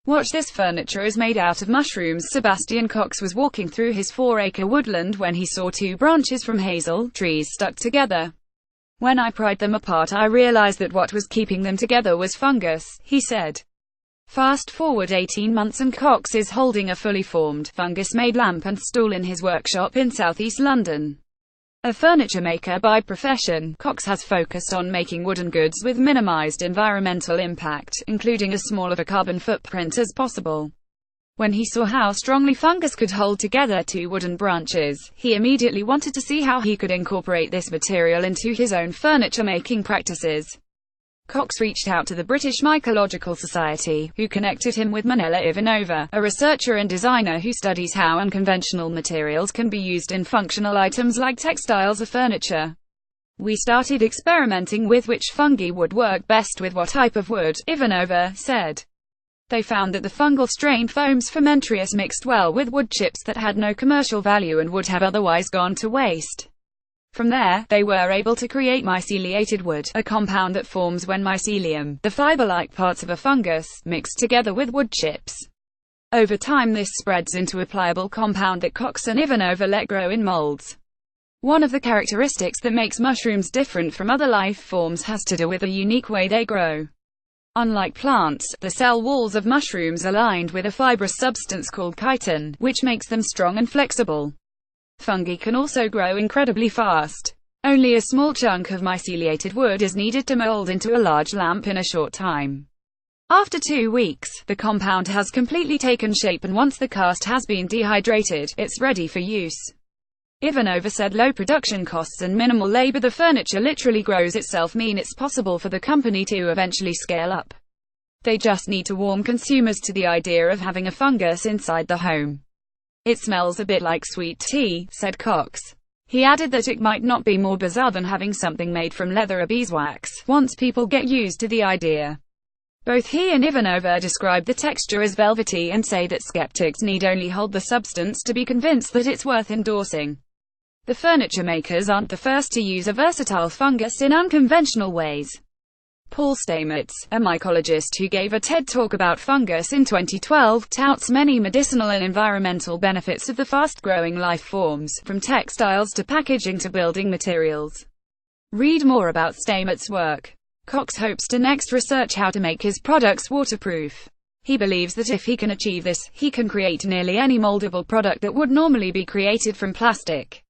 Watch this furniture is made out of mushrooms. Sebastian Cox was walking through his 4-acre woodland when he saw 2 branches from hazel trees stuck together. When I pried them apart, I realized that what was keeping them together was fungus, he said. Fast forward 18 months and Cox is holding a fully formed, fungus-made lamp and stool in his workshop in southeast London. A furniture maker by profession, Cox has focused on making wooden goods with minimized environmental impact, including as small of a carbon footprint as possible. When he saw how strongly fungus could hold together 2 wooden branches, he immediately wanted to see how he could incorporate this material into his own furniture-making practices. Cox reached out to the British Mycological Society, who connected him with Manela Ivanova, a researcher and designer who studies how unconventional materials can be used in functional items like textiles or furniture. We started experimenting with which fungi would work best with what type of wood, Ivanova said. They found that the fungal strain Fomes fermentarius mixed well with wood chips that had no commercial value and would have otherwise gone to waste. From there, they were able to create myceliated wood, a compound that forms when mycelium, the fiber-like parts of a fungus, mix together with wood chips. Over time this spreads into a pliable compound that Cox and Ivanova let grow in molds. One of the characteristics that makes mushrooms different from other life forms has to do with the unique way they grow. Unlike plants, the cell walls of mushrooms are lined with a fibrous substance called chitin, which makes them strong and flexible. Fungi can also grow incredibly fast. Only a small chunk of myceliated wood is needed to mold into a large lamp in a short time. After 2 weeks, the compound has completely taken shape, and once the cast has been dehydrated, it's ready for use. Ivanova said low production costs and minimal labor the furniture literally grows itself mean it's possible for the company to eventually scale up. They just need to warm consumers to the idea of having a fungus inside the home. It smells a bit like sweet tea, said Cox. He added that it might not be more bizarre than having something made from leather or beeswax, once people get used to the idea. Both he and Ivanova describe the texture as velvety and say that skeptics need only hold the substance to be convinced that it's worth endorsing. The furniture makers aren't the first to use a versatile fungus in unconventional ways. Paul Stamets, a mycologist who gave a TED Talk about fungus in 2012, touts many medicinal and environmental benefits of the fast-growing life forms, from textiles to packaging to building materials. Read more about Stamets' work. Cox hopes to next research how to make his products waterproof. He believes that if he can achieve this, he can create nearly any moldable product that would normally be created from plastic.